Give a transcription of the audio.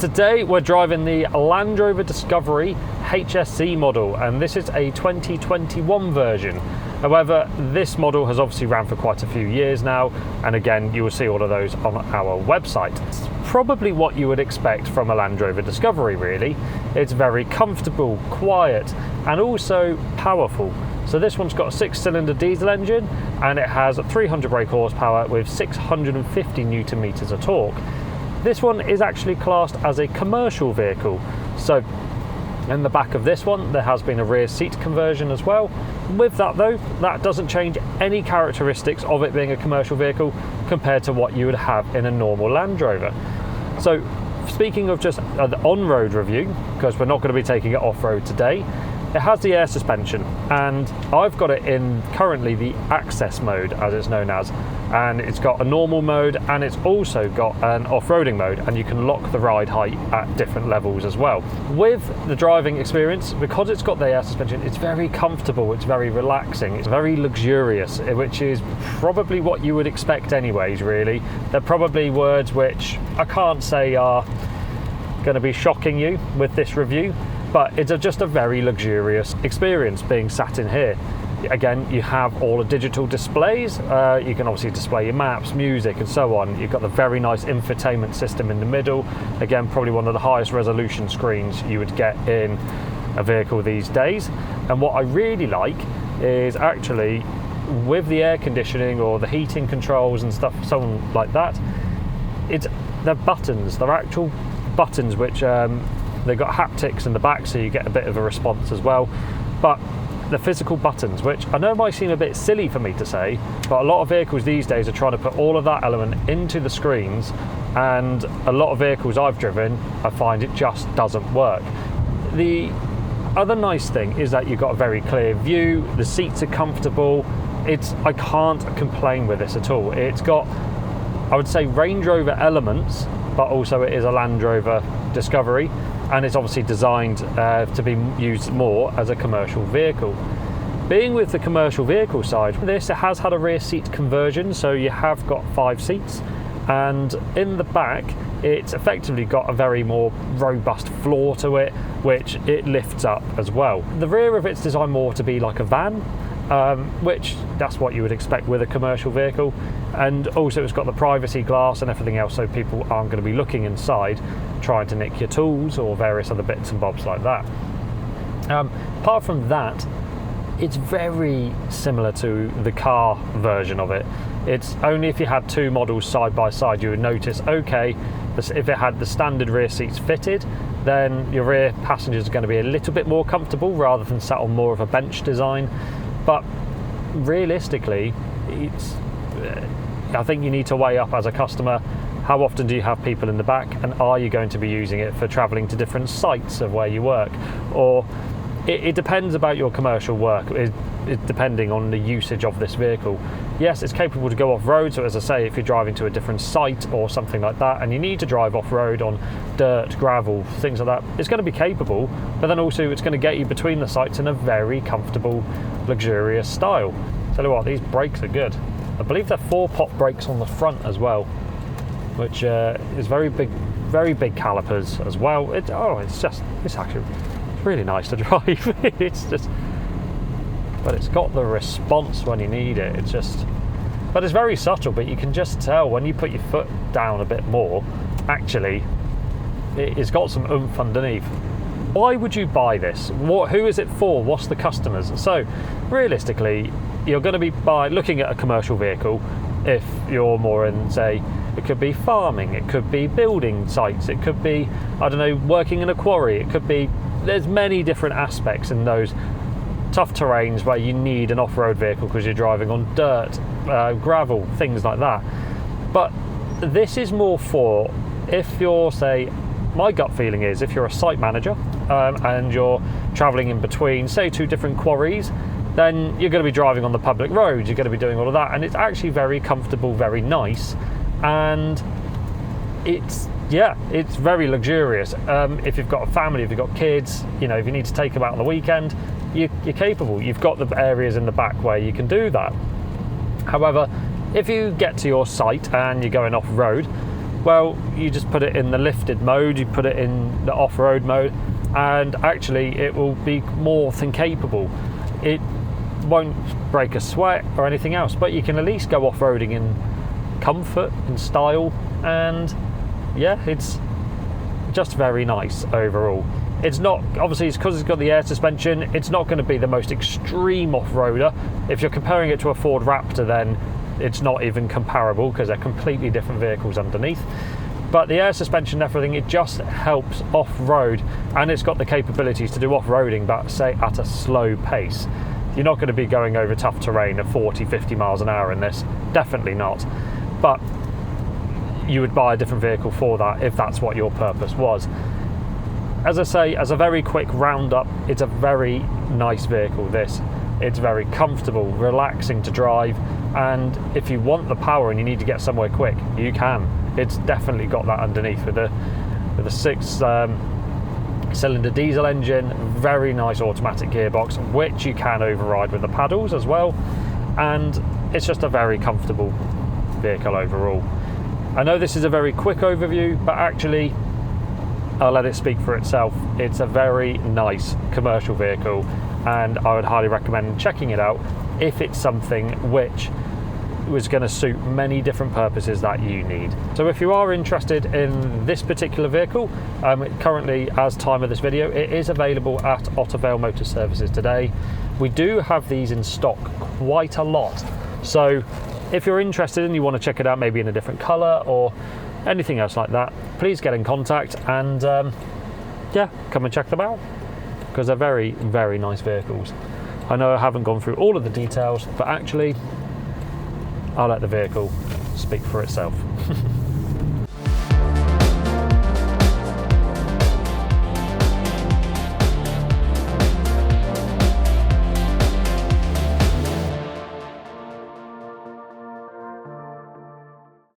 Today we're driving the Land Rover Discovery HSE model, and this is a 2021 version. However, this model has obviously ran for quite a few years now, and again you will see all of those on our website. It's probably what you would expect from a Land Rover Discovery really. It's very comfortable, quiet and also powerful. So this one's got a 6-cylinder diesel engine and it has 300 brake horsepower with 650 newton meters of torque. This one is actually classed as a commercial vehicle. So in the back of this one, there has been a rear seat conversion as well. With that though, that doesn't change any characteristics of it being a commercial vehicle compared to what you would have in a normal Land Rover. So speaking of just an on-road review, because we're not going to be taking it off-road today, it has the air suspension, and I've got it in currently the access mode as it's known as, and it's got a normal mode and it's also got an off-roading mode, and you can lock the ride height at different levels as well. With the driving experience, because it's got the air suspension, it's very comfortable, it's very relaxing, it's very luxurious, which is probably what you would expect anyways really. They're probably words which I can't say are going to be shocking you with this review, but it's just a very luxurious experience being sat in here. Again, you have all the digital displays. You can obviously display your maps, music and so on. You've got the very nice infotainment system in the middle. Again, probably one of the highest resolution screens you would get in a vehicle these days. And what I really like is actually with the air conditioning or the heating controls and stuff, so on like that, they're buttons, they're actual buttons which they've got haptics in the back, so you get a bit of a response as well. But the physical buttons, which I know might seem a bit silly for me to say, but a lot of vehicles these days are trying to put all of that element into the screens, and a lot of vehicles I've driven, I find it just doesn't work. The other nice thing is that you've got a very clear view, the seats are comfortable. I can't complain with this at all. It's got, I would say, Range Rover elements, but also it is a Land Rover Discovery, and it's obviously designed to be used more as a commercial vehicle. Being with the commercial vehicle side, it has had a rear seat conversion, so you have got 5 seats, and in the back it's effectively got a very more robust floor to it, which it lifts up as well. The rear of it's designed more to be like a van, which that's what you would expect with a commercial vehicle, and also it's got the privacy glass and everything else, so people aren't going to be looking inside trying to nick your tools or various other bits and bobs like that. Apart from that, it's very similar to the car version of it. It's only if you had 2 models side by side you would notice, okay, if it had the standard rear seats fitted, then your rear passengers are going to be a little bit more comfortable rather than sat on more of a bench design. But realistically, I think you need to weigh up as a customer, how often do you have people in the back, and are you going to be using it for travelling to different sites of where you work? Or it depends about your commercial work, depending on the usage of this vehicle. Yes, it's capable to go off-road, so as I say, if you're driving to a different site or something like that and you need to drive off-road on dirt, gravel, things like that, it's going to be capable, but then also it's going to get you between the sites in a very comfortable, luxurious style. Tell you what, these brakes are good. I believe they're 4-pot brakes on the front as well, which is very big calipers as well. It's actually really nice to drive. But it's got the response when you need it. But it's very subtle, but you can just tell when you put your foot down a bit more, actually it's got some oomph underneath. Why would you buy this? Who is it for? What's the customers? So realistically, you're going to be looking at a commercial vehicle if you're more in, say, it could be farming, it could be building sites, it could be, I don't know, working in a quarry, it could be, there's many different aspects in those tough terrains where you need an off-road vehicle because you're driving on dirt, gravel, things like that. But this is more for if you're, say, my gut feeling is if you're a site manager and you're travelling in between, say, 2 different quarries, then you're going to be driving on the public roads, you're going to be doing all of that, and it's actually very comfortable, very nice, and it's very luxurious. If you've got a family, if you've got kids, if you need to take them out on the weekend, you're capable. You've got the areas in the back where you can do that. However, if you get to your site and you're going off-road, Well, you just put it in the lifted mode, you put it in the off-road mode, and actually it will be more than capable. It won't break a sweat or anything else, but you can at least go off-roading in comfort and style, and yeah, it's just very nice overall. It's not, obviously it's because it's got the air suspension, it's not going to be the most extreme off-roader. If you're comparing it to a Ford Raptor, then it's not even comparable because they're completely different vehicles underneath. But the air suspension and everything, it just helps off-road, and it's got the capabilities to do off-roading, but say at a slow pace. You're not going to be going over tough terrain at 40-50 miles an hour in this, definitely not. But you would buy a different vehicle for that if that's what your purpose was. As I say, as a very quick roundup, it's a very nice vehicle, this. It's very comfortable, relaxing to drive, and if you want the power and you need to get somewhere quick, you can. It's definitely got that underneath with a 6-cylinder diesel engine, very nice automatic gearbox, which you can override with the paddles as well, and it's just a very comfortable vehicle overall. I know this is a very quick overview, but actually I'll let it speak for itself. It's a very nice commercial vehicle, and I would highly recommend checking it out if it's something which was going to suit many different purposes that you need. So if you are interested in this particular vehicle, currently, as time of this video, it is available at Ottervale Motor Services today. We do have these in stock quite a lot, so if you're interested and you want to check it out maybe in a different colour or anything else like that, please get in contact and yeah, come and check them out, because they're very, very nice vehicles. I know I haven't gone through all of the details, but actually I'll let the vehicle speak for itself.